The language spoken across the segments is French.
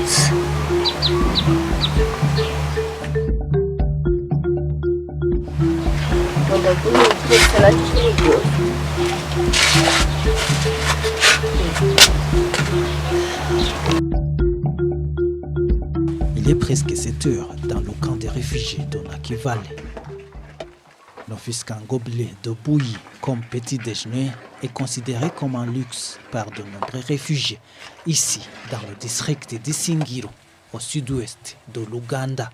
yose. Il est presque 7 heures dans le camp des réfugiés de Nakivale. N'offusquant gobelet de bouillie comme petit déjeuner est considéré comme un luxe par de nombreux réfugiés ici dans le district de Singiro, au sud-ouest de l'Ouganda.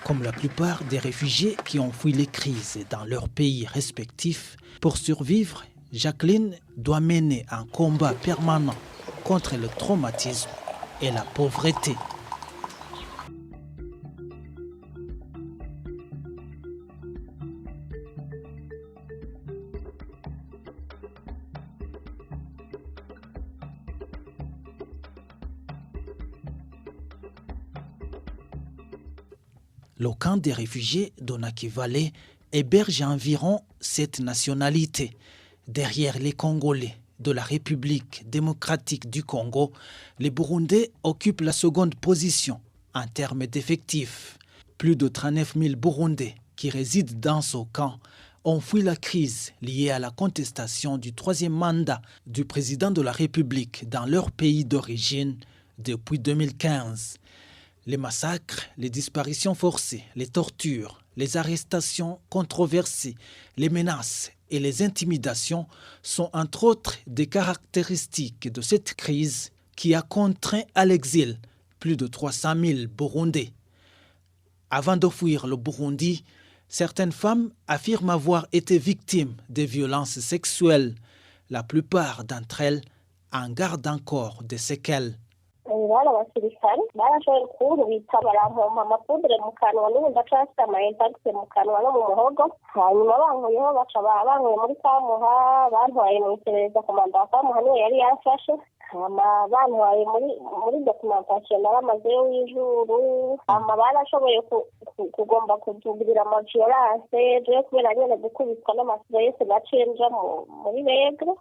Comme la plupart des réfugiés qui ont fui les crises dans leurs pays respectifs, pour survivre, Jacqueline doit mener un combat permanent contre le traumatisme et la pauvreté. Le camp des réfugiés de Nakivale héberge environ 7 nationalités. Derrière les Congolais de la République démocratique du Congo, les Burundais occupent la seconde position en termes d'effectifs. Plus de 39 000 Burundais qui résident dans ce camp ont fui la crise liée à la contestation du 3e mandat du président de la République dans leur pays d'origine depuis 2015. Les massacres, les disparitions forcées, les tortures, les arrestations controversées, les menaces et les intimidations sont entre autres des caractéristiques de cette crise qui a contraint à l'exil plus de 300 000 Burundais. Avant de fuir le Burundi, certaines femmes affirment avoir été victimes de violences sexuelles. La plupart d'entre elles en gardent encore des séquelles. Bari abasirikare barashoboye kunkubita barampompa amapudre mu kanwa n'ubu ndacafite ama-impacts mu kanwa no mu muhogo, hanyuma bankuyeho baca bankuye muri Kamuha, bantwaye mu iperereza komanda wa Kamuha niwe yari yamfashe, bantwaye muri documentation naramazeyo w'ijuru, barashoboye kugomba kutugirira ama-violence je kubera nyene gukubitwa n'amasiro yose naciye nja muri regre.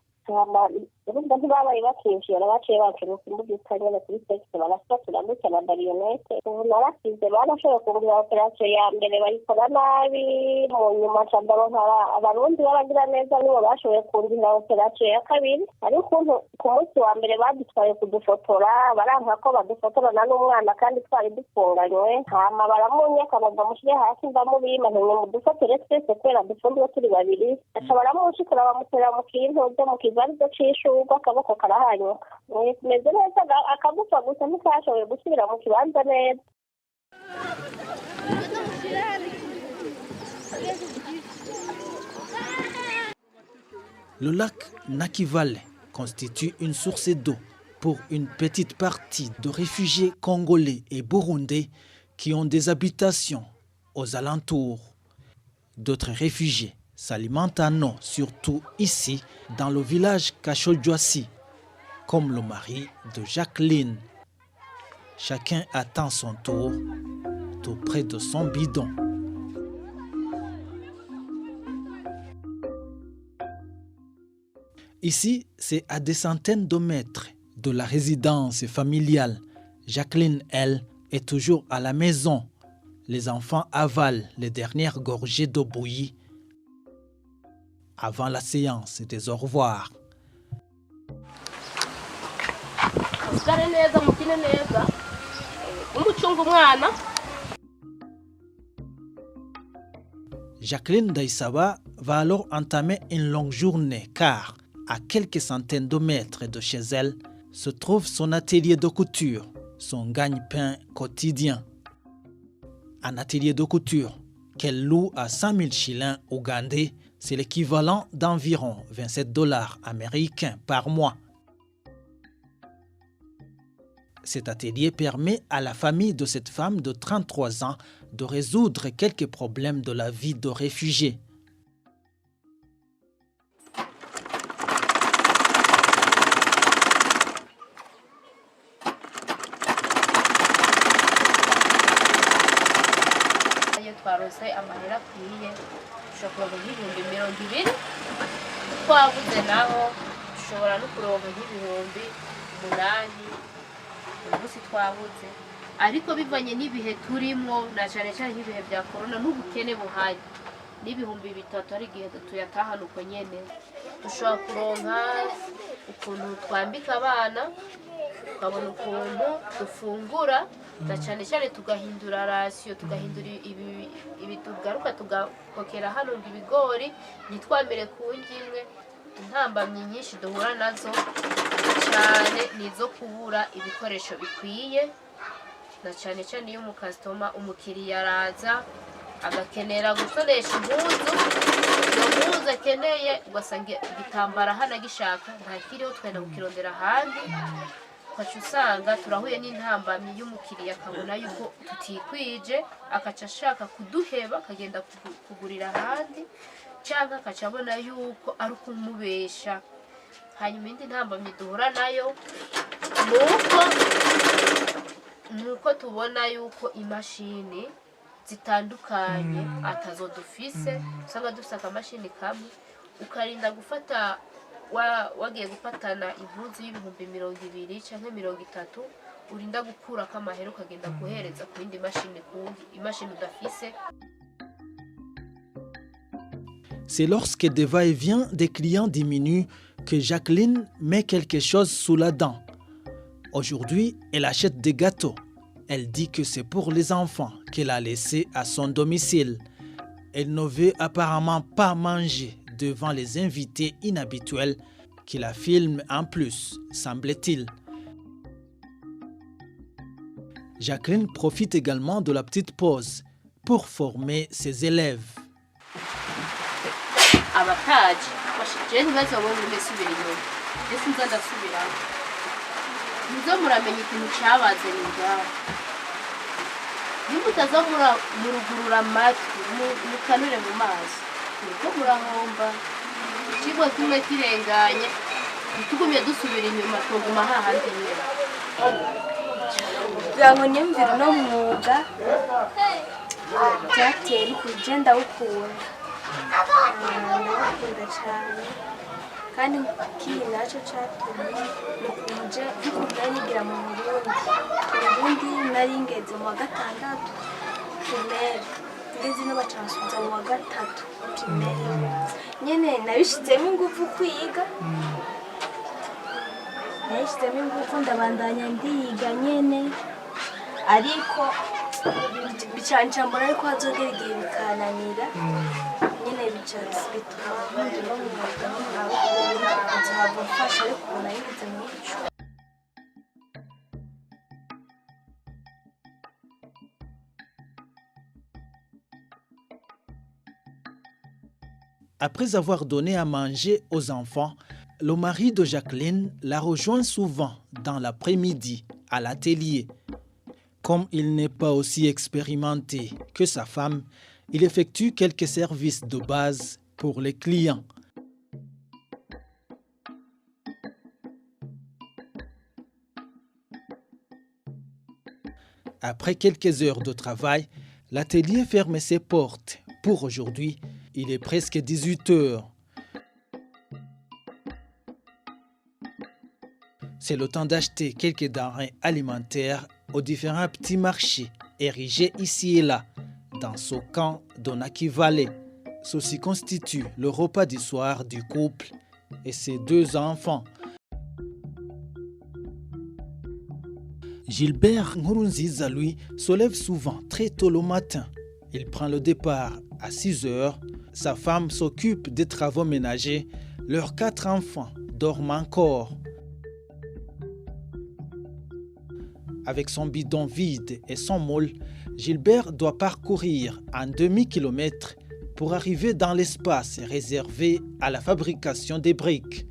Urumva ntibabaye bakinjira baciye bacuruza imbuga nyene kuri sekisi barasatura gutya na marionette. Ubu narasize barashoboye kungura operation ya mbere bayikora nabi, mu nyuma ca ndaronka abarundi b'abagira neza nibo bashoboye kundira operation ya kabiri. Ariko ku munsi wa mbere badutwaye kudufotora, baranka ko badufotorana n'umwana kandi twari dufunganywe, hama baramunyeka ngo bamushire hasi ndamubima nti mudufotore twese kubera dufunzwe turi babiri, aca baramushikura bamutera mu kintu byo mu kibanza c'ishurwe akaboko karahanyuka. Meze neza akagufa gusa ntikashoboye gusubira mu kibanza neza. Le lac Nakivale constitue une source d'eau pour une petite partie de réfugiés congolais et burundais qui ont des habitations aux alentours. D'autres réfugiés s'alimentent en eau, surtout ici, dans le village Kachojwasi, comme le mari de Jacqueline. Chacun attend son tour, tout près de son bidon. Ici, c'est à des centaines de mètres de la résidence familiale. Jacqueline, elle, est toujours à la maison. Les enfants avalent les dernières gorgées d'eau bouillie avant la séance des au revoir. Jacqueline Daïsaba va alors entamer une longue journée car à quelques centaines de mètres de chez elle se trouve son atelier de couture, son gagne-pain quotidien. Un atelier de couture qu'elle loue à 100 000 shillings ougandais, c'est l'équivalent d'environ 27 $ américains par mois. Cet atelier permet à la famille de cette femme de 33 ans de résoudre quelques problèmes de la vie de réfugiés. twarose amahera akwiye dushobora kuronka nk'ibihumbi 200, twabuze naho dushobora no kuronka nk'ibihumbi 8. uyu munsi twabuze ariko bivanye n'ibihe turimo na cyane cyane nk'ibihe bya korona n'ubukene buhari n'ibihumbi 3 ari igihe tuyatahana uko nyene dushobora kuronka ukuntu twambika abana tukabona ukuntu dufungura na cyane cyane tugahindura rasiyo tugahindura ibi tugaruka tugakokera hano ibigori nitwambere ku ngimwe intambamye nyinshi duhura nazo cyane nizo kubura ibikoresho bikwiye na cyane cyane iyo umukiriya araza agakenera gukoresha impuzu iyo mpuzu akeneye ugasanga igitambara hano agishaka ntakiriho twenda kukirondera ahandi ukaca usanga turahuye n'intambamyi y'umukiriya akabona yuko tutikwije akaca ashaka kuduheba akagenda kugurira ahandi cyangwa akaca abona yuko ari ukumubesha hanyuma indi ntambamyi duhura nayo nuko tubona yuko imashini zitandukanye atazo dufise usanga dufise akamashini kamwe ukarinda gufata wagiye gufatana impuzu y'ibihumbi 200 canke 30 urinda gukura kamahera ukagenda guhereza ku yindi mashini imashini udafise. C'est lorsque des va-et-vient des clients diminuent que Jacqueline met quelque chose sous la dent. Aujourd'hui, elle achète des gâteaux. Elle dit que c'est pour les enfants qu'elle a laissés à son domicile. Elle ne veut apparemment pas manger devant les invités inhabituels qui la filment en plus, semble-t-il. Jacqueline profite également de la petite pause pour former ses élèves. Abataji bashije ntibazabona umesubira inyuma ese nzadasubira muzo muramenye ikintu cyabazanye ngaho nimutazamura murugurura amatwi mukanure mu mazi niko murahomba ikigwa kimwe kirenganye tugumye dusubira inyuma tuguma hahandi nyine byango nyumvira no mwuga byatera kugenda ukunda ndakunda cyane kandi kiri nacyo cyatumye mukunje nyigira mu Burundi nari ngeze mu wa gatandatu primaire ngeze no bacansubiza mu wa gatatu primaire nyene nabishizemo ingufu kwiga nabishizemo ingufu ndabandanya ndiga nyene ariko bicancambura ariko hazogera igihe bikananira nyene bicatsi bituma nkundira umwuga nzaba mfasha ariko ubona yigeze mu ico. Après avoir donné à manger aux enfants, le mari de Jacqueline la rejoint souvent dans l'après-midi à l'atelier. Comme il n'est pas aussi expérimenté que sa femme, il effectue quelques services de base pour les clients. Après quelques heures de travail, l'atelier ferme ses portes. Pour aujourd'hui, il est presque 18 heures. C'est le temps d'acheter quelques denrées alimentaires aux différents petits marchés érigés ici et là, dans ce camp de Naki Valley. Ceci constitue le repas du soir du couple et ses 2 enfants. Gilbert Nkurunziza, lui, se lève souvent très tôt le matin. Il prend le départ à 6 heures. Sa femme s'occupe des travaux ménagers. Leurs 4 enfants dorment encore. Avec son bidon vide et son moule, Gilbert doit parcourir un demi-kilomètre pour arriver dans l'espace réservé à la fabrication des briques.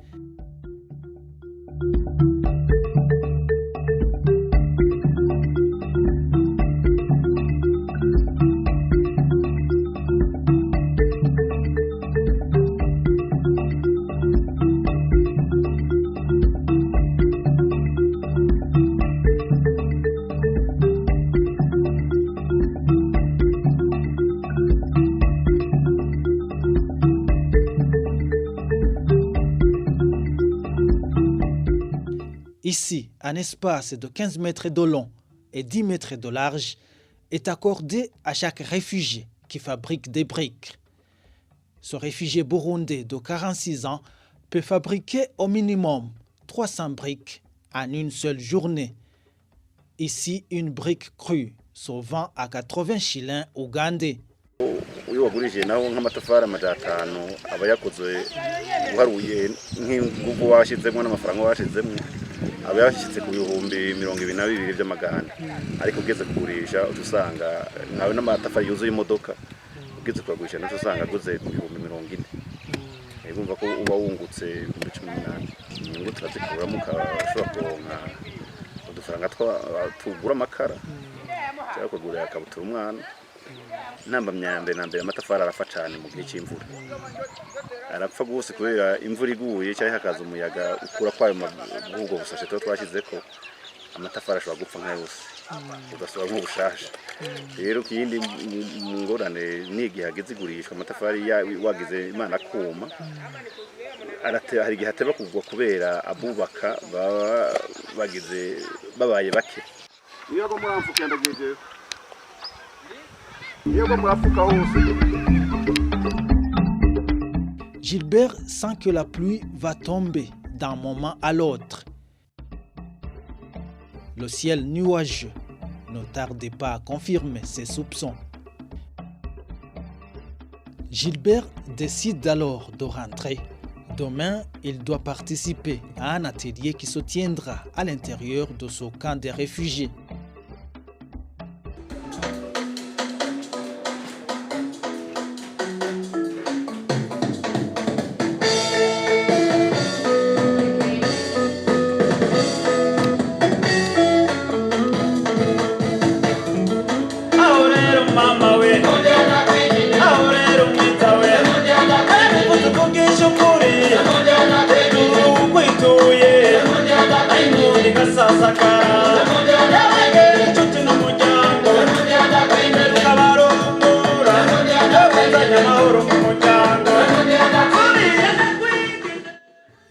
Ici, un espace de 15 mètres de long et 10 mètres de large est accordé à chaque réfugié qui fabrique des briques. Ce réfugié burundais de 46 ans peut fabriquer au minimum 300 briques en une seule journée. Ici, une brique crue se vend à 80 shillings ougandais. Uyu wagurije nawo nk'amatafari amajatano aba yakoze uharuye nk'ingugu washizemwe n'amafaranga washizemwe aba yashitse ku bihumbi 22 by'amagana ariko ugeze kugurisha usanga nawe n'amatafari yuzuye imodoka ugeze kugurisha naco usanga aguze ku bihumbi 40 urumva ko uba wungutse 18 inyungu turazikuramwo ukashobora kuronka udufaranga tugura amakara cyangwa kugura akabutura umwana. Namba myambere nambere amatafari arafa cyane mu gihe cy'imvura arapfa gose kubera imvura iguye cyangwa hakaza umuyaga ukura kwayo mahubwo busashe twashize ko amatafari ashobora gupfa nka yose ugasubira nk'ubushasha. Rero kindi ngorane n'igihe hageze igurishwa amatafari wagize Imana akuma hari igihe ateba kugwa kubera abubaka baba bagize babaye bake. Iyo go muramfuka ndagije Gilbert sent que la pluie va tomber d'un moment à l'autre. Le ciel nuageux ne tardait pas à confirmer ses soupçons. Gilbert décide alors de rentrer. Demain, il doit participer à un atelier qui se tiendra à l'intérieur de ce camp des réfugiés.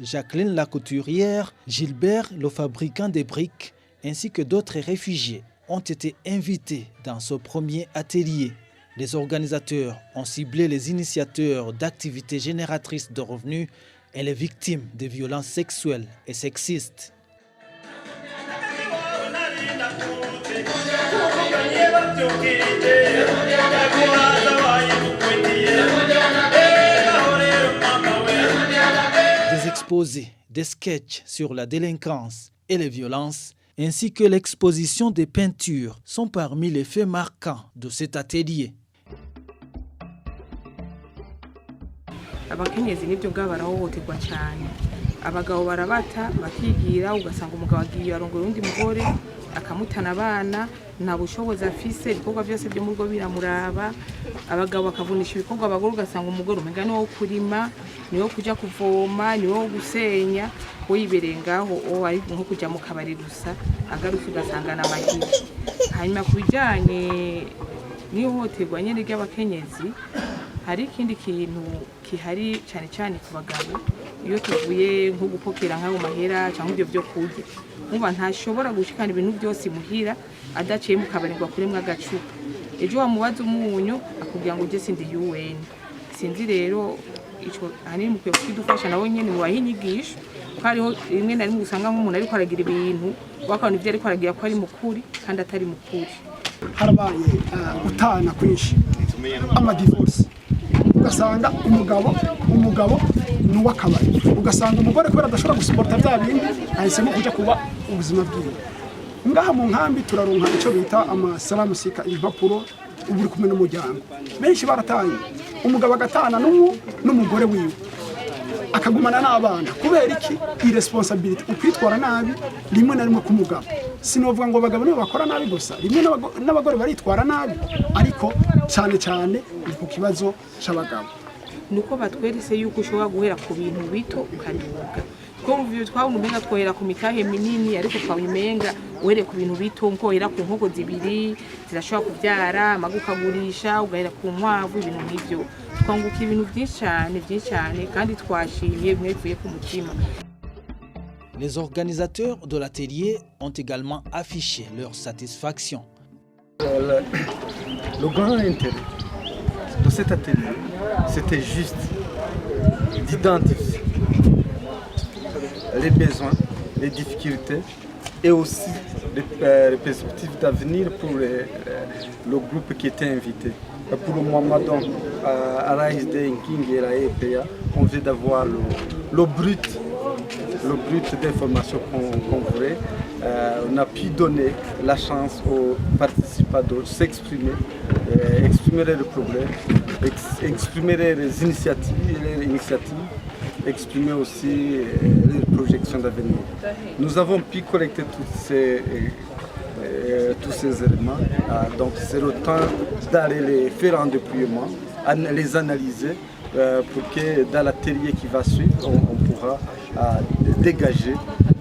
Jacqueline la couturière, Gilbert le fabricant des briques, ainsi que d'autres réfugiés ont été invités dans ce premier atelier. Les organisateurs ont ciblé les initiateurs d'activités génératrices de revenus et les victimes de violences sexuelles et sexistes. Des exposés, des sketchs sur la délinquance et les violences, ainsi que l'exposition des peintures sont parmi les faits marquants de cet atelier. Abakenyezi nibyo bwa barahohoterwa cyane. Abagabo barabata bakigira ugasanga umugabo agiye arongora undi mugore akamutana abana nta bushobozi afise ibikorwa byose byo mu rugo biramuraba. Abagabo bakavunisha ibikorwa abagore ugasanga umugore umenga ni wo kurima ni wo kujya kuvoma ni wo gusenya wiberengaho o ari nko kujya mu kabari gusa agaruka ugasanga n'amahiri. Hanyuma kubijyanye n'ihohoterwa nyene ry'abakenyezi hari ikindi kintu kihari cyane cyane ku bagabo iyo tuvuye nko gupokera nk'aho mahera cyangwa ibyo byo kurya muba ntashobora gushikana ibintu byose muhira adaciye mu kabari ngo akuremwe agacupa ejo wamubaza umunyu akubwira ngo uje sindi UN sinzi rero ico hanini mukwiye kudufasha nawe nyene mu bahinyigisho hariho rimwe na rimwe usanga nk'umuntu ariko aragira ibintu wakabona ibyo ariko aragira ko ari mukuri kandi atari mukuri. Harabaye gutana kwinshi amadivorce ugasanga umugabo n'uwakabari ugasanga umugore kubera adashobora gusuporta bya bindi ahisemo kujya kuba ubuzima bwiwe. Ngaha mu nkambi turaronka icyo bita amasalamu sika impapuro uburi kumwe n'umuryango benshi baratanye umugabo agatana n'umugore wiwe akagumana n'abana kubera iki irresponsibility ukwitwara nabi rimwe na rimwe kumugabo. Sinovuga ngo abagabo nibo bakora nabi gusa rimwe n'abagore baritwara nabi ariko cyane cyane ni ku kibazo cy'abagabo. Nuko batweretse yuko ushobora guhera ku bintu bito ukaduga ko muvyo twabona umenga twohera ku mitahe minini ariko twabimenga uhere ku bintu bito nkohera ku nkoko zibiri zirashobora kubyara amagukagurisha ugahera ku nkwavu ibintu nk'ivyo twanguka ibintu byinshi cyane kandi twashimye mwevuye ku mutima. Les organisateurs de l'atelier ont également affiché leur satisfaction. Le grand intérêt de cet atelier, c'était juste d'identifier les besoins, les difficultés et aussi les perspectives d'avenir pour le groupe qui était invité. Pour le moment, donc, à l'ASD King et la EPA, on vient d'avoir le brut d'informations qu'on voulait. On a pu donner la chance aux participants de s'exprimer, exprimer les problèmes, exprimer les initiatives, exprimer aussi les projections d'avenir. Nous avons pu collecter tous ces éléments, donc c'est le temps d'aller les faire en déploiement, les analyser pour que dans l'atelier qui va suivre, on pourra dégager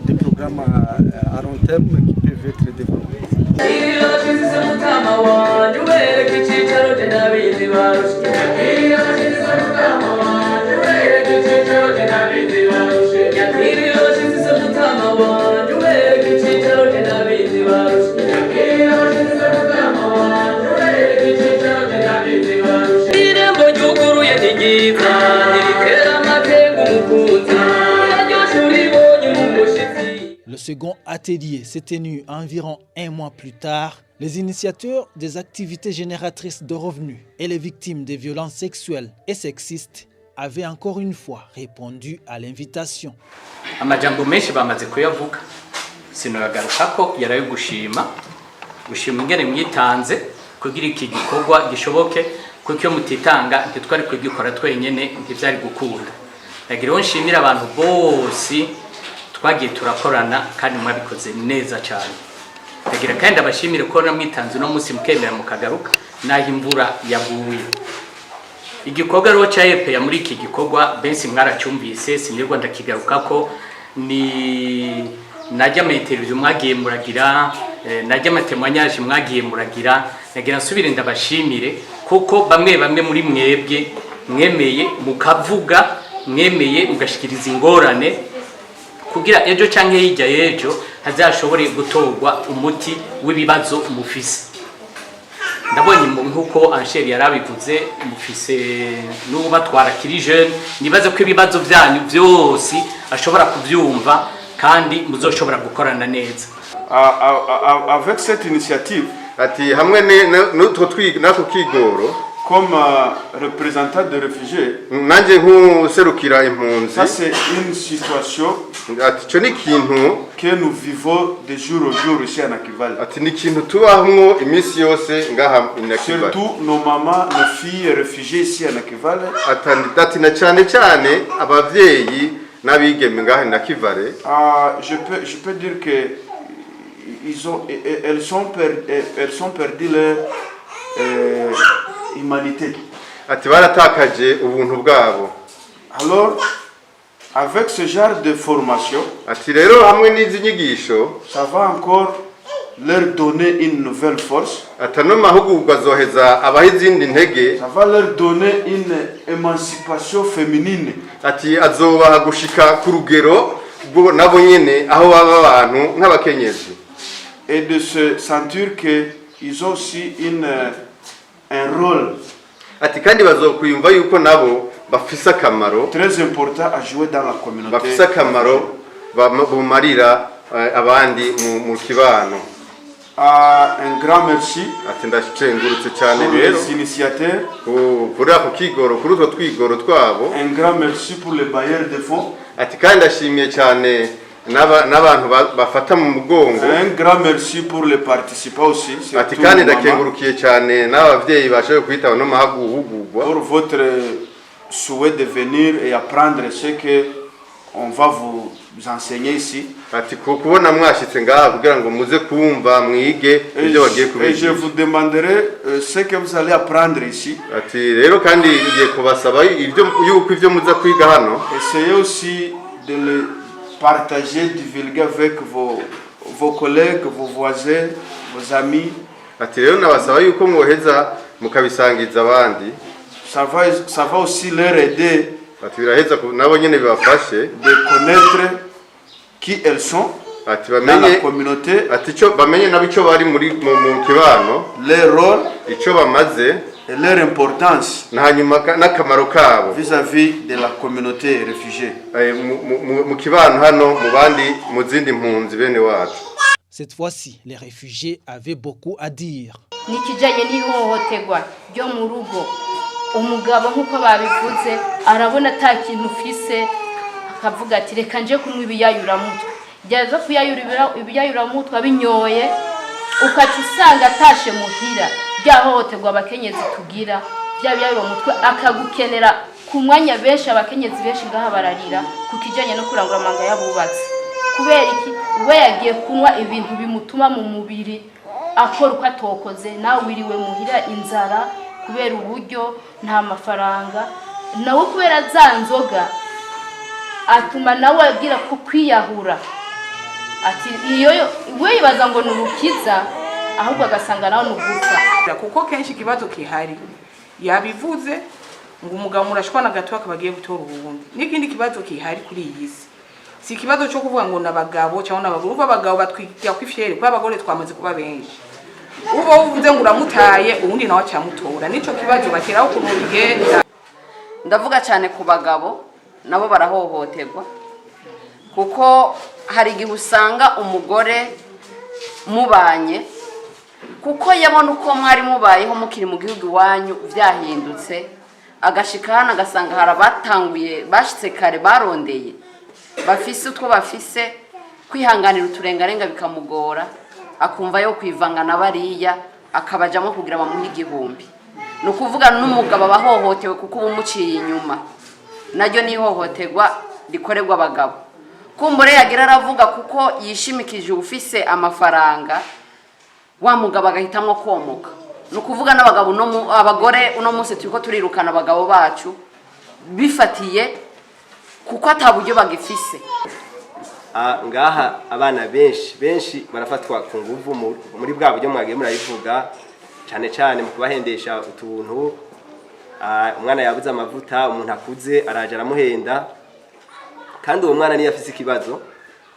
des programmes à long terme qui peuvent être développés. Le second atelier s'est tenu environ un mois plus tard. Les initiateurs des activités génératrices de revenus et les victimes des violences sexuelles et sexistes avaient encore une fois répondu à l'invitation. Amajambo menshi bamaze kuyavuga sinoyagarukako yarayo gushima ingene mwitanze kugira iki gikorwa gishoboke kuko iyo mutitanga ntitwari kugikora twenyene ntivyari gukunda. Nagiraho nshimira abantu bose twagiye turakorana kandi mwabikoze neza cyane. Ndagira kandi abashimire ko namwitanze no munsi mukemera mukagaruka naho imvura yaguye. Igikorwa rero cha EPA muri iki gikorwa bensi mwaracyumvise sinirwa ndakigarukako ni najya amainterview mwagiye muragira najya amatemwanyaje mwagiye muragira nagira nsubire ndabashimire kuko bamwe muri mwebwe mwemeye mukavuga mwemeye mugashikiriza ingorane kugira ejo canke hirya yejo hazashobore gutorwa umuti w'ibibazo mufise. Ndabonye nkuko Angel yarabivuze mufise n'ubatwara kiri jeune nibaze ko ibibazo byanyu byose ashobora kubyumva kandi muzoshobora gukorana neza. Avec cette initiative, ati hamwe n'utwo nako kigoro comme représentant de réfugiés, nanje nk'userukira impunzi, ça c'est une situation ati cyo ni kintu que nous vivons de jour au jour ici à Nakivale. Ati ni kintu tubamwo iminsi yose ngaha Nakivale. Surtout nos mamans, nos filles réfugiées ici à Nakivale. Ati na cyane abavyeyi n'abigeme ngaha Nakivale. Je peux dire que elles sont perdues leur humanité. Ati baratakaje ubuntu bwabo. Alors avec ce genre de formation, ati rero hamwe n'izi nyigisho ça va encore leur donner une nouvelle force. Atano mahugurwa zoheza abahizindi ntege. Ça va leur donner une émancipation féminine. Ati azobaha gushika ku rugero bwo nabo nyene aho baba abantu nk'abakenyezi. Et de se sentir que ils ont aussi un rôle. Ati kandi bazokwiyumva yuko nabo bafise akamaro très important à jouer dans la communauté. Bafise akamaro bumarira abandi mu kibano. Un grand merci. Ati ndashengurutse cyane rero les initiateurs. Kuri ako kigoro kuri utwo twigoro twabo. Un grand merci pour les bailleurs de fonds. Ati kandi ndashimiye cyane n'abantu bafata mu mugongo. Un grand merci pour les participants aussi. Ati kandi ndakengurukiye cyane n'abavyeyi bashoboye kwitaba no mahugurwa. Pour votre souhait de venir et apprendre ce que on va vous enseigner ici. Ati kubona mwashitse ngaha kugira ngo muze kumva mwige ibyo bagiye kubigisha. Et je vous demanderai ce que vous allez apprendre ici. Ati rero kandi igiye kubasaba ibyo muza kwiga hano. Essayez aussi de le partager, divulguer avec vos collègues, vos voisins, vos amis. Ati rero nabasaba yuko mwoheza mukabisangiza abandi. Ça va aussi leur aider ati biraheza nabo nyene bibafashe de connaître qui elles sont ati dans la bamenye communauté, ati cyo bamenye nabico bari muri mu kibano leur rôle ico bamaze et leur importance hanyuma n'akamaro kabo vis-à-vis de la communauté réfugiée. mu kibano hano mu bandi mu zindi mpunzi bene wacu. Cette fois-ci, les réfugiés avaient beaucoup à dire. Nikijanye n'ihohoterwa ryo mu rugo, umugabo nk'uko babivuze arabona ata kintu ufise akavuga ati reka nje kunywa ibiyayuramutwe. Byaza kuyayura ibiyayuramutwe abinyoye ukaca usanga atashe muhira byahohoterwa abakenyezi tugira bya biyayuramutwe akagukenera ku mwanya benshi abakenyezi benshi ngaha bararira ku kijanye no kurangura amanga yabubatse. Kubera iki we yagiye kunywa ibintu bimutuma mu mubiri akora uko atokoze nawe wiriwe muhira inzara kubera uburyo nta mafaranga nawe kubera za nzoga atuma nawe agira ku kwiyahura ati iyo we yibaza ngo nurukiza ahubwo agasanga nawe nugupfa kuko kenshi kibazo kihari yabivuze ngo umugabo murashwana gato akabagiye gutora ubundi n'ikindi kibazo kihari kuri iyi si ikibazo cyo kuvuga ngo nabagabo cyangwa nabagore uva abagabo batwigira kwifyere kwa abagore twamaze kuba benshi uba uvuze ngo uramutaye ubundi nawe cyamutora nico kibazo bakiraho ku bigenda. Ndavuga cyane ku bagabo nabo barahohoterwa kuko hari igihe usanga umugore mubanye kuko yabona uko mwari mubayeho mukiri mu gihugu iwanyu byahindutse agashika hano agasanga harabatanguye bashitse kare barondeye bafise utwo bafise kwihanganira uturengarenga bikamugora akumva yo kwivangana bariya akabajamo kugira bamuhe igihumbi no kuvuga n'umugabo abahohotewe kuko ubumuciye inyuma naryo ni ihohoterwa rikorerwa abagabo kumbure yagira aravuga kuko yishimikije ufise amafaranga wa mugabo agahitamwo komoka no kuvuga n'abagabo no abagore uno munsi turiko turirukana abagabo bacu bifatiye kuko ataburyo bagifise. Ngaha abana benshi barafatwa ku nguvu muri bwa buryo mwagiye murayivuga cyane cyane mu kubahendesha utuntu. Umwana yabuze amavuta umuntu akuze araje aramuhenda kandi uwo mwana niyo afise ikibazo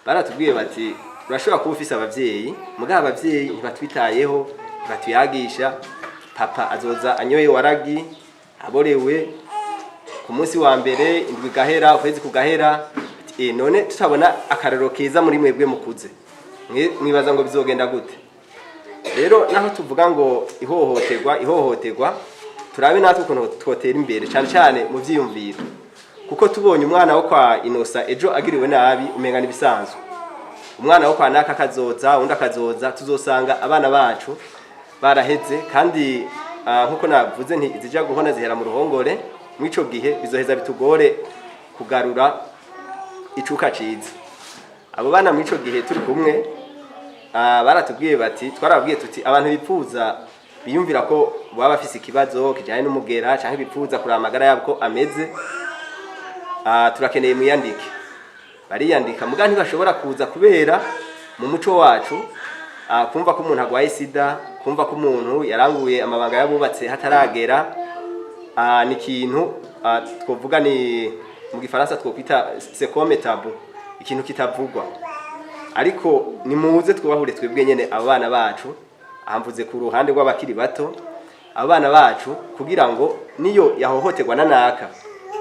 baratubwiye bati urashobora kuba ufise abavyeyi mugabo abavyeyi ntibatwitayeho batuyagisha papa azoza anyoye waragi aborewe ku munsi wa mbere indwi gahera ukwezi kugahera none tutabona akarero keza muri mwebwe mukuze mwibaza ngo bizogenda gute. Rero naho tuvuga ngo ihohoterwa turabe natwe ukuntu twotera imbere cyane cyane mu vyiyumviro kuko tubonye umwana wo kwa Inosa ejo agiriwe nabi umenga nibisanzwe umwana wo kwa naka kazoza undi akazoza tuzosanga abana bacu baraheze kandi nkuko navuze nti izija guhona zihera mu ruhongore mwico gihe bizoheza bitugore kugarura icuka ciza. Abo bana mwico gihe turi kumwe baratubwiye bati twarabwiye tuti abantu bipfuza biyumvira ko baba bafise ikibazo kijanye n'umugera canke bipfuza kuri amagara yabo ko ameze turakeneye muyandike bariyandika muga ntibashobora kuza kubera mu muco wacu kumva ko umuntu agwaye sida kumva ko umuntu yaranguye amabanga yabubatse hataragera ni kintu twovuga ni mu gifaransa twokwita c'est comme tabou ikintu kitavugwa ariko ni muze twabahure twebwe nyene abana bacu ahamvuze ku ruhande rw'abakiri bato abana bacu kugira ngo niyo yahohoterwa nanaka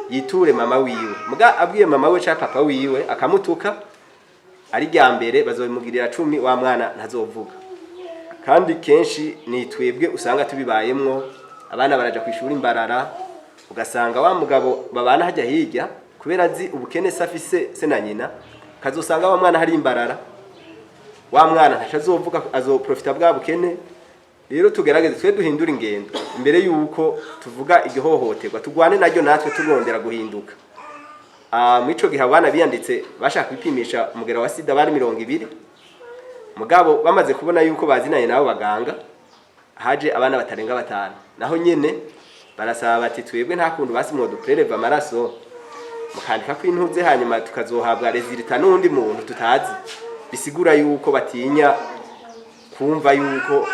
yiture mama wiwe muga abwiye mama we cha papa wiwe akamutuka ari ryambere bazobimugirira 10 wa mwana ntazovuga kandi kenshi ni twebwe usanga tubibayemwo abana baraja kwishura imbarara ugasanga wa mugabo babana hajya hirya kubera azi ubukene safise se na nyina kazosanga wa mwana hari imbarara wa mwana ntazovuga azoprofita bwa bukene. Rero tugerageze twe duhindura ingendo imbere yuko tuvuga igihohoterwa tugwane naryo natwe turondera guhinduka. Mwico gihe abana biyanditse bashaka kwipimisha umugera wa sida bari 200 mugabo bamaze kubona yuko bazinanye nabo baganga haje abana batarenga 5 naho nyene barasaba bati twebwe nta kuntu basimwo dupreleva amaraso mukandika kwintuze hanyuma tukazohabwa resultat n'undi muntu tutazi bisigura yuko batinya kumva yuko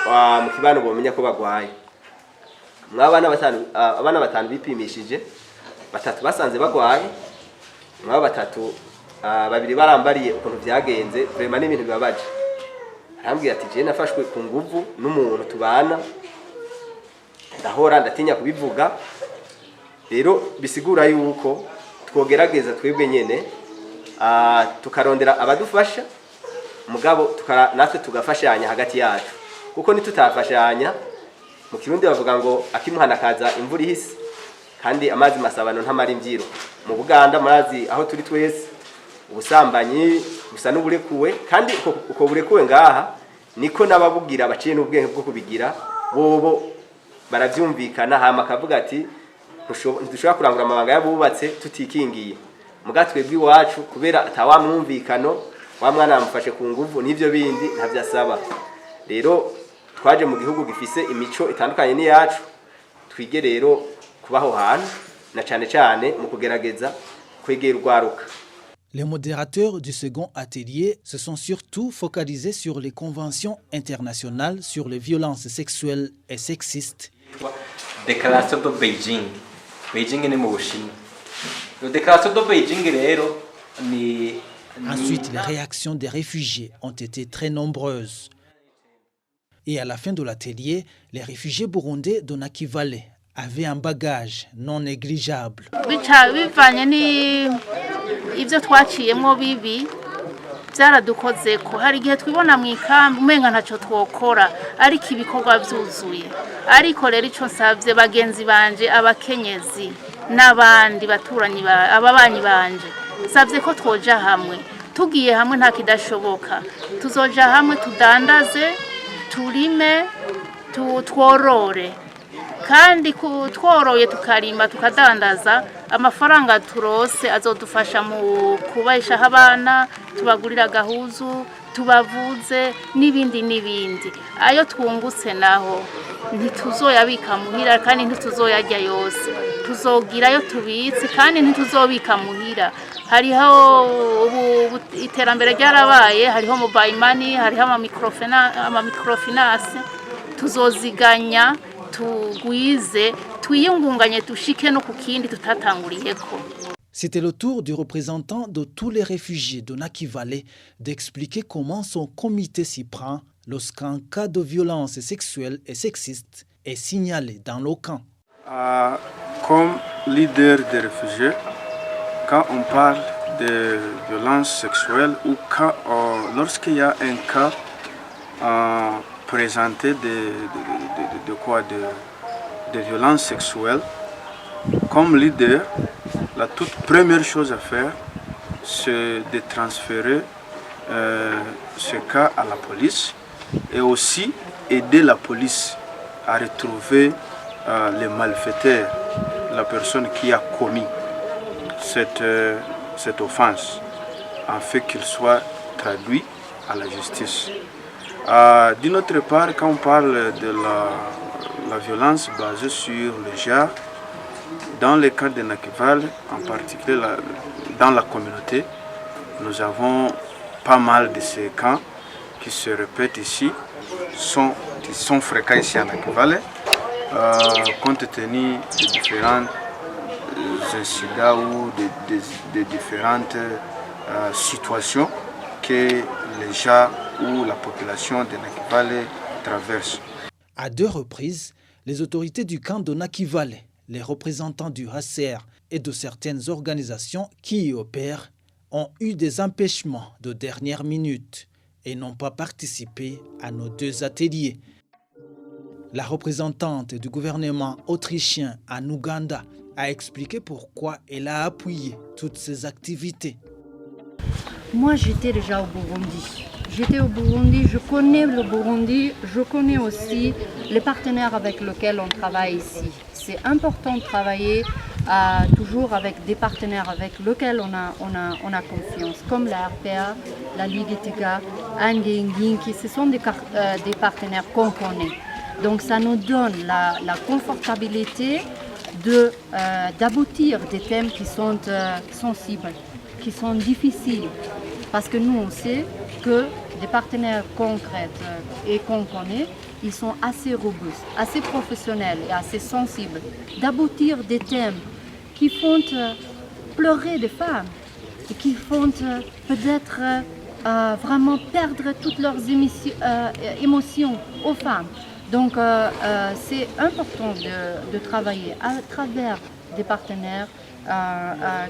mu kibano bomenya ko bagwaye. Abana batanu bipimishije batatu basanze bagwaye mwaba batatu babiri barambariye ukuntu byagenze vraiment n'ibintu bibabaje arambwira ati je nafashwe ku nguvu n'umuntu tubana ndahora ndatinya kubivuga rero bisigura yuko twogerageza twebwe nyene tukarondera abadufasha mugabo natwe tugafashanya hagati yacu kuko nitutafashanya mu Kirundi bavuga ngo akimuhana kaza imvura ihise kandi amazi masabano ntamara imvyiro mu Buganda murazi aho turi twese ubusambanyi busa n'uburekuwe kandi uko burekuwe ngaha niko nababugira baciye n'ubwenge bwo kubigira bobo baravyumvikana hama kavuga ati ntidushobora kurangura amabanga yabubatse tutikingiye mugatwe bw'iwacu kubera atawamwumvikano wa mwana amufashe ku nguvu n'ivyo bindi ntavyasaba rero twaje mu gihugu gifise imico itandukanye n'iyacu twige rero kubaho hantu na cane cane mu kugerageza kwegera urwaruka. Les modérateurs du second atelier se sont surtout focalisés sur les conventions internationales sur les violences sexuelles et sexistes. Déclaration de Beijing. Beijing ni mu Bushinwa. La déclaration de Beijing rero ni Ensuite, les réactions des réfugiés ont été très nombreuses. Et à la fin de l'atelier, les réfugiés burundais de Nakivale avaient un bagage non négligeable. Ibyo twaciyemo bibi byaradukoze ko hari igihe twibona mu ikambi umenga ntacyo twokora ariko ibikorwa byuzuye ariko rero icyo nsabye bagenzi banje abakenyezi n'abandi baturanyi ababanyi banje nsabye ko twoja hamwe tugiye hamwe nta kidashoboka tuzoja hamwe tudandaze turime tworore kandi tworoye tukarima tukadandaza amafaranga turose azodufasha mu kubaisha abana tubagurira gahuzu tubavuze n'ibindi ayo twungutse naho ntituzoyabika muhira kandi ntituzoyarya yose tuzogira ayo tubitse kandi ntituzobika muhira hariho iterambere ryarabaye hariho mobile money hariho ama microfinance tuzoziganya tugwize twiyungunganye tushike no kukindi tutatanguriyeko. C'était le tour du représentant de tous les réfugiés de Nakivale d'expliquer comment son comité s'y prend lorsqu'un cas de violence sexuelle et sexiste est signalé dans le camp. Comme leader des réfugiés, quand on parle de violence sexuelle ou lorsqu'il y a un cas présenté de violence sexuelle, comme leader, la toute première chose à faire, c'est de transférer ce cas à la police et aussi aider la police à retrouver les malfaiteurs, la personne qui a commis cette offense, afin qu'il soit traduit à la justice. D'une autre part, quand on parle de la violence basée sur le genre, dans le cas de Nakivale, en particulier dans la communauté, nous avons pas mal de ces cas qui se répètent ici, qui sont fréquents ici à Nakivale, compte tenu de différents incidents ou de différentes situations que les gens ou la population de Nakivale traverse. À 2 reprises, les autorités du camp de Nakivale, les représentants du HCR et de certaines organisations qui y opèrent ont eu des empêchements de dernière minute et n'ont pas participé à nos 2 ateliers. La représentante du gouvernement autrichien en Ouganda a expliqué pourquoi elle a appuyé toutes ces activités. Moi, j'étais déjà au Burundi. J'étais au Burundi, je connais le Burundi, je connais aussi les partenaires avec lesquels on travaille ici. C'est important de travailler toujours avec des partenaires avec lesquels on a confiance, comme la RPA, la Ligue Ethica, Angenginki, ce sont des partenaires qu'on connaît. Donc ça nous donne la confortabilité d'aboutir des thèmes qui sont sensibles, qui sont difficiles. Parce que nous, on sait que des partenaires concrets et qu'on connaît, ils sont assez robustes, assez professionnels et assez sensibles d'aboutir des thèmes qui font pleurer des femmes. et qui font peut-être vraiment perdre toutes leurs émotions aux femmes. Donc c'est important de travailler à travers des partenaires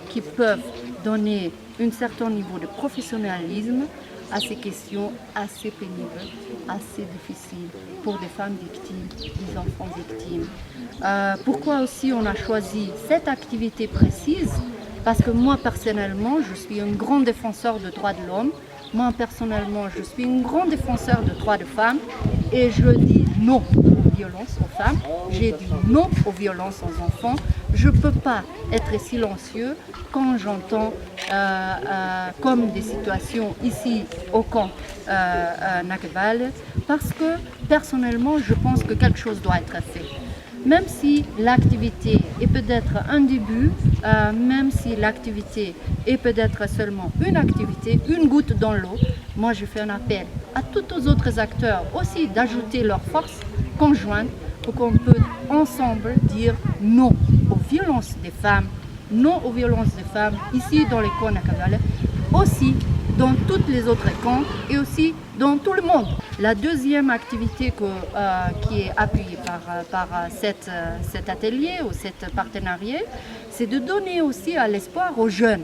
qui peuvent donner un certain niveau de professionnalisme à ces questions assez pénibles, assez difficiles pour des femmes victimes, des enfants victimes. Pourquoi aussi on a choisi cette activité précise? Parce que moi personnellement, je suis un grand défenseur des droits de l'homme. Moi personnellement, je suis un grand défenseur des droits des femmes et je dis non aux violences aux femmes. J'ai dit non aux violences aux enfants. Je ne peux pas être silencieux quand j'entends comme des situations ici au camp Nakivale, parce que personnellement, je pense que quelque chose doit être fait. Même si l'activité est peut-être un début, même si l'activité est peut-être seulement une activité, une goutte dans l'eau, moi je fais un appel à tous les autres acteurs aussi d'ajouter leur force conjointe pour qu'on peut ensemble dire non aux violences des femmes, non aux violences des femmes ici dans les camps Nakivale, aussi dans tous les autres camps et aussi dans tout le monde. La deuxième activité qui est appuyée par cet atelier ou cet partenariat, c'est de donner aussi à l'espoir aux jeunes.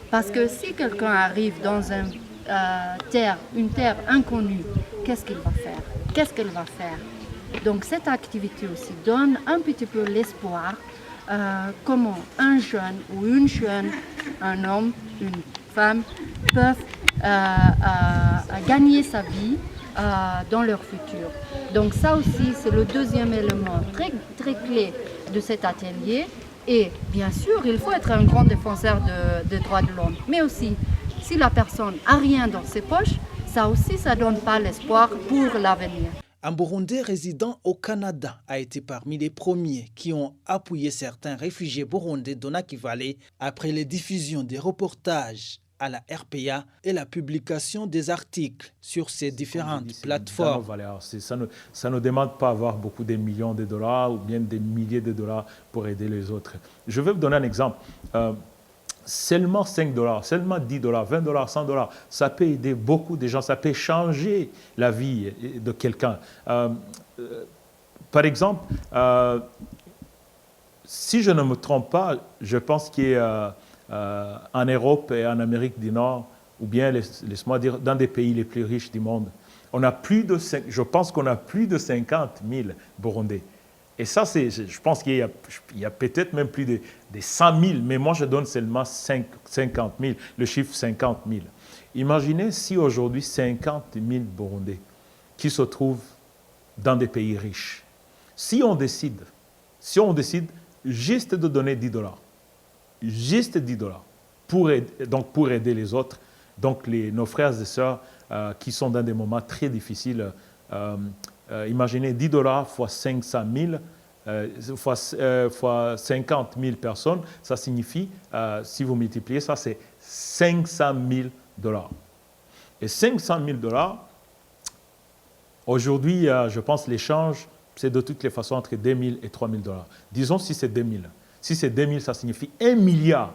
Parce que si quelqu'un arrive dans une terre inconnue, qu'est-ce qu'il va faire? Qu'est-ce qu'elle va faire? Donc cette activité aussi donne un petit peu l'espoir comment un jeune ou une jeune, un homme, une femme peuvent gagner sa vie dans leur futur. Donc ça aussi, c'est le deuxième élément très, très clé de cet atelier. Et bien sûr, il faut être un grand défenseur des droits de l'homme. Mais aussi, si la personne n'a rien dans ses poches, ça aussi, ça ne donne pas l'espoir pour l'avenir. Un Burundais résident au Canada a été parmi les premiers qui ont appuyé certains réfugiés burundais de Nakivale après les diffusions des reportages à la RPA et la publication des articles sur ces différentes plateformes. Ça ne demande pas avoir beaucoup de millions de dollars ou bien des milliers de dollars pour aider les autres. Je vais vous donner un exemple. Seulement 5 dollars, seulement 10 dollars, 20 dollars, 100 dollars, ça peut aider beaucoup de gens, ça peut changer la vie de quelqu'un. Par exemple, si je ne me trompe pas, je pense qu'il y a en Europe et en Amérique du Nord, ou bien, laisse-moi dire, dans des pays les plus riches du monde, je pense qu'on a plus de 50 000 Burundais. Et ça, je pense qu'il y a peut-être même plus de 100 000, mais moi je donne seulement 50 000, le chiffre 50 000. Imaginez si aujourd'hui 50 000 Burundais qui se trouvent dans des pays riches. Si on décide juste de donner 10 dollars, juste 10 dollars, pour aider les autres, donc nos frères et sœurs qui sont dans des moments très difficiles. Imaginez 10 dollars fois 500 000, fois 50 000 personnes, ça signifie, si vous multipliez ça, c'est 500 000 dollars. Et 500 000 dollars, aujourd'hui, je pense l'échange, c'est de toutes les façons entre 2 000 et 3 000 dollars. Disons si c'est 2 000. Si c'est 2 000, ça signifie 1 milliard.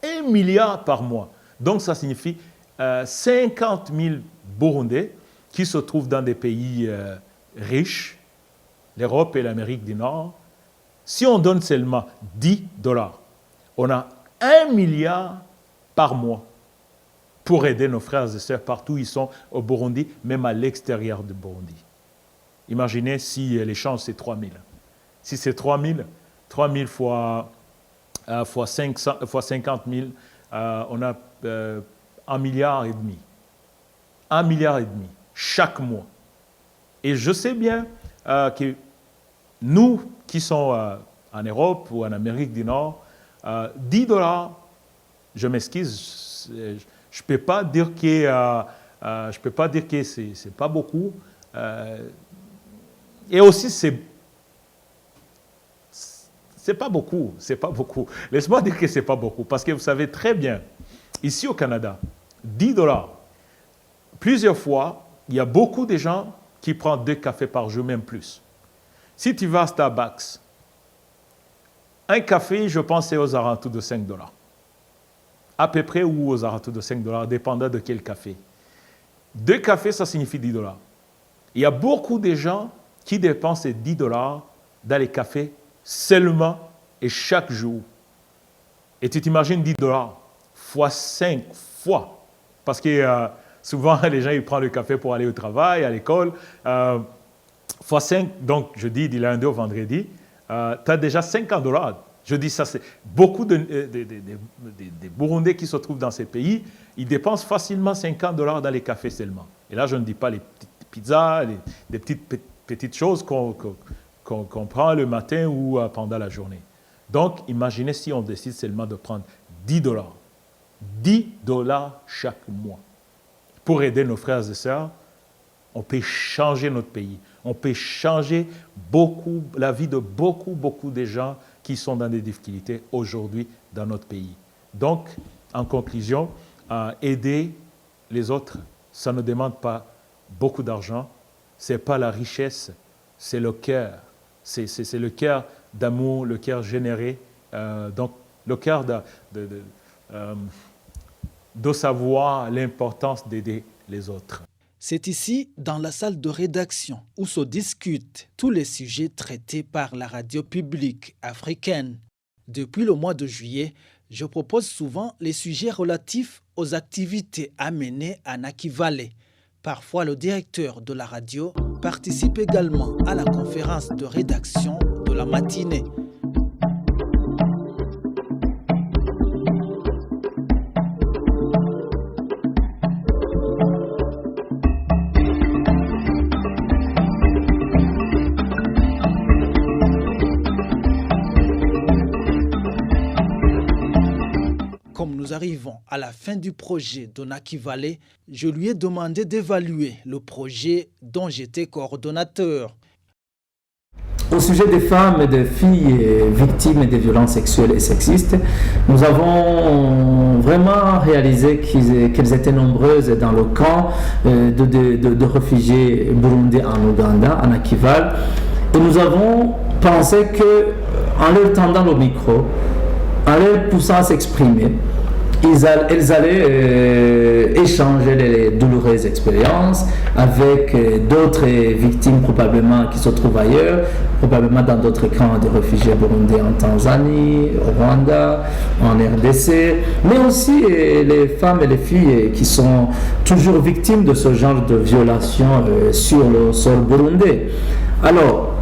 1 milliard par mois. Donc ça signifie 50 000 Burundais qui se trouvent dans des pays riches, l'Europe et l'Amérique du Nord. Si on donne seulement 10 dollars, on a 1 milliard par mois pour aider nos frères et sœurs partout où ils sont au Burundi, même à l'extérieur du Burundi. Imaginez si l'échange c'est 3 000. Si c'est 3 000 fois 50 000, on a 1,5 milliard. 1,5 milliard chaque mois. Et je sais bien que nous qui sommes en Europe ou en Amérique du Nord, 10 dollars, je m'excuse, je ne peux pas dire que c'est pas beaucoup. Et aussi, c'est pas beaucoup, c'est pas beaucoup. Laisse-moi dire que c'est pas beaucoup, parce que vous savez très bien, ici au Canada, 10 dollars, plusieurs fois, il y a beaucoup de gens qui prennent 2 cafés par jour, même plus. Si tu vas à Starbucks, un café, je pense, c'est aux alentours de 5 dollars. à peu près ou aux alentours de 5 $, dépendant de quel café. 2 cafés, ça signifie 10 $. Il y a beaucoup de gens qui dépensent ces 10 $ dans les cafés seulement et chaque jour. Et tu t'imagines 10 $ fois 5 fois. Parce que souvent, les gens ils prennent le café pour aller au travail, à l'école. Fois 5, donc je dis du lundi au vendredi, tu as déjà 50 $. Je dis ça, c'est beaucoup de Burundais qui se trouvent dans ces pays, ils dépensent facilement 50 $ dans les cafés seulement. Et là, je ne dis pas les petites pizzas, des petites choses qu'on prend le matin ou pendant la journée. Donc, imaginez si on décide seulement de prendre 10 $. 10 $ chaque mois. Pour aider nos frères et sœurs, on peut changer notre pays. On peut changer la vie de beaucoup de gens qui sont dans des difficultés aujourd'hui dans notre pays. Donc, en conclusion, aider les autres, ça ne demande pas beaucoup d'argent, ce n'est pas la richesse, c'est le cœur. C'est le cœur d'amour, le cœur généré, donc le cœur de savoir l'importance d'aider les autres. C'est ici, dans la salle de rédaction, où se discutent tous les sujets traités par la radio publique africaine. Depuis le mois de juillet, je propose souvent les sujets relatifs aux activités à mener à Naki Valley. Parfois, le directeur de la radio participe également à la conférence de rédaction de la matinée. Comme nous arrivons à la fin du projet de Naki Valley, je lui ai demandé d'évaluer le projet dont j'étais coordonnateur. Au sujet des femmes et des filles victimes de violences sexuelles et sexistes, nous avons vraiment réalisé qu'elles étaient nombreuses dans le camp de réfugiés burundais en Ouganda, à Naki Valley. Et nous avons pensé qu'en leur tendant le micro, en les poussant à s'exprimer, elles allaient échanger les douloureuses expériences avec d'autres victimes probablement qui se trouvent ailleurs, probablement dans d'autres camps de réfugiés burundais en Tanzanie, au Rwanda, en RDC, mais aussi les femmes et les filles qui sont toujours victimes de ce genre de violations sur le sol burundais. Alors,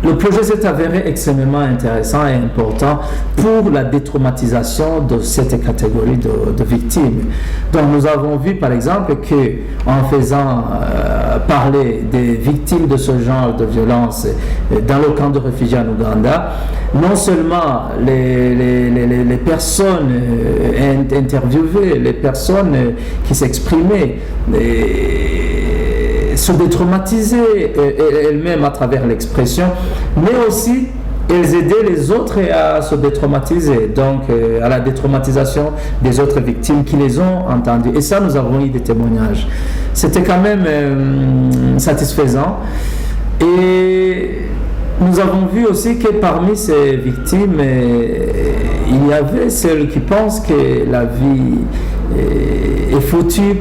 le projet s'est avéré extrêmement intéressant et important pour la détraumatisation de cette catégorie de victimes. Donc nous avons vu par exemple qu'en faisant parler des victimes de ce genre de violence dans le camp de réfugiés en Ouganda, non seulement les personnes interviewées, les personnes qui s'exprimaient, se détraumatiser elles-mêmes à travers l'expression, mais aussi elles aidaient les autres à se détraumatiser, donc à la détraumatisation des autres victimes qui les ont entendues. Et ça, nous avons eu des témoignages. C'était quand même satisfaisant. Et nous avons vu aussi que parmi ces victimes, il y avait celles qui pensent que la vie est foutue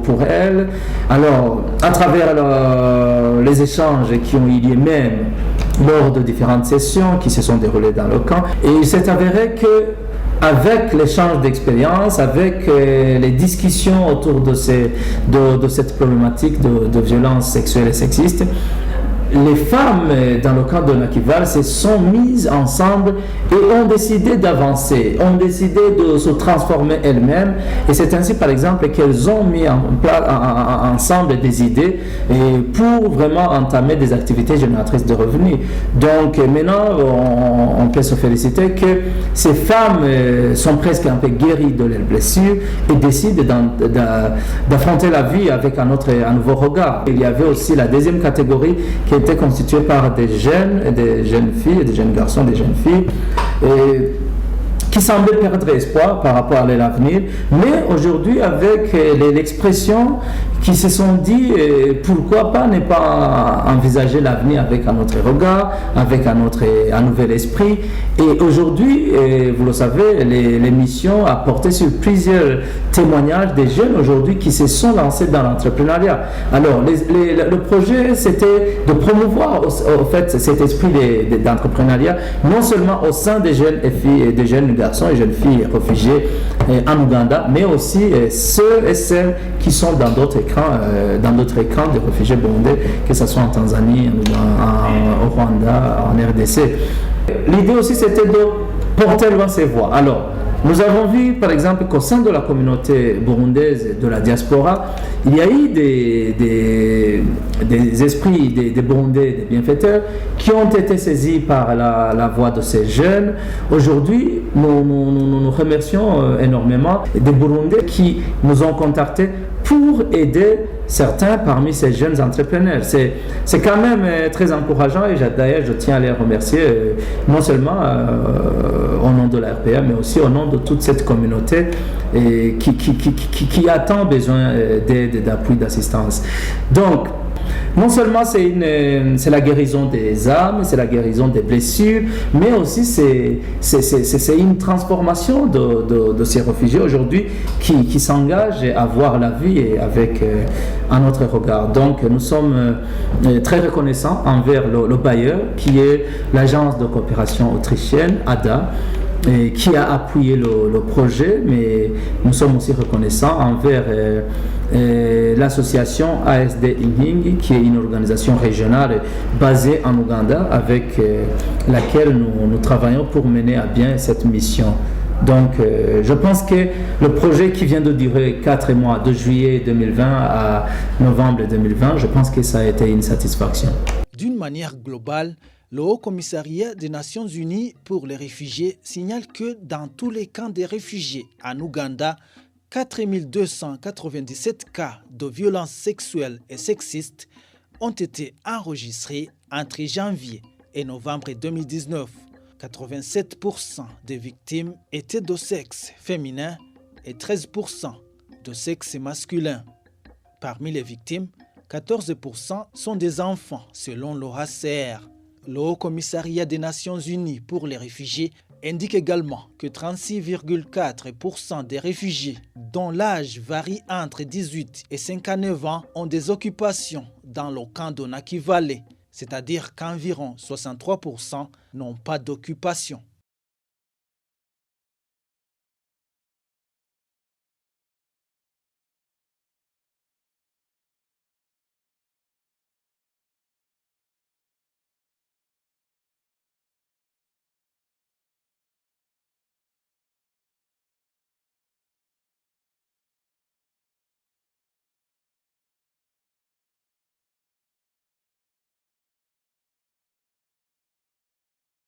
pour elles. Alors, à travers les échanges qui ont eu lieu même lors de différentes sessions qui se sont déroulées dans le camp, et il s'est avéré que avec l'échange d'expériences, avec les discussions autour de cette problématique de violence sexuelle et sexiste, les femmes dans le cadre de Naki Valley se sont mises ensemble et ont décidé d'avancer, ont décidé de se transformer elles-mêmes. Et c'est ainsi, par exemple, qu'elles ont mis ensemble des idées pour vraiment entamer des activités génératrices de revenus. Donc maintenant, on peut se féliciter que ces femmes sont presque un peu guéries de leurs blessures et décident d'affronter la vie avec un nouveau regard. Il y avait aussi la deuxième catégorie qui était constituée par des jeunes filles, des jeunes garçons, des jeunes filles, qui semblaient perdre espoir par rapport à l'avenir, mais aujourd'hui avec l'expression qui se sont dit pourquoi pas ne pas envisager l'avenir avec un autre regard, avec un nouvel esprit. Et aujourd'hui, vous le savez, l'émission a porté sur plusieurs témoignages des jeunes aujourd'hui qui se sont lancés dans l'entrepreneuriat. Alors, le projet, c'était de promouvoir au fait cet esprit d'entrepreneuriat, non seulement au sein des jeunes filles, des jeunes garçons et jeunes filles réfugiés en Ouganda, mais aussi ceux et celles qui sont dans d'autres camps de réfugiés burundais, que ce soit en Tanzanie, au Rwanda, en RDC. L'idée aussi, c'était de porter loin ces voix. Alors, nous avons vu, par exemple, qu'au sein de la communauté burundaise de la diaspora, il y a eu des esprits, des Burundais, des bienfaiteurs, qui ont été saisis par la voix de ces jeunes. Aujourd'hui, nous remercions énormément des Burundais qui nous ont contactés pour aider certains parmi ces jeunes entrepreneurs. C'est quand même très encourageant et d'ailleurs je tiens à les remercier non seulement au nom de la RPA mais aussi au nom de toute cette communauté qui a tant besoin d'aide, d'appui, d'assistance. Donc, non seulement c'est la guérison des âmes, c'est la guérison des blessures, mais aussi c'est une transformation de ces réfugiés aujourd'hui qui s'engagent à voir la vie et avec un autre regard. Donc nous sommes très reconnaissants envers le bailleur qui est l'agence de coopération autrichienne, ADA, qui a appuyé le projet, mais nous sommes aussi reconnaissants envers l'association ASD Inking, qui est une organisation régionale basée en Ouganda avec laquelle nous travaillons pour mener à bien cette mission. Donc je pense que le projet qui vient de durer 4 mois, de juillet 2020 à novembre 2020, je pense que ça a été une satisfaction. D'une manière globale, le Haut Commissariat des Nations Unies pour les réfugiés signale que dans tous les camps des réfugiés en Ouganda, 4297 cas de violences sexuelles et sexistes ont été enregistrés entre janvier et novembre 2019. 87% des victimes étaient de sexe féminin et 13% de sexe masculin. Parmi les victimes, 14% sont des enfants selon l'OHCR. Le Haut Commissariat des Nations Unies pour les réfugiés indique également que 36,4% des réfugiés dont l'âge varie entre 18 et 59 ans ont des occupations dans le camp de Nakivale, c'est-à-dire qu'environ 63% n'ont pas d'occupation.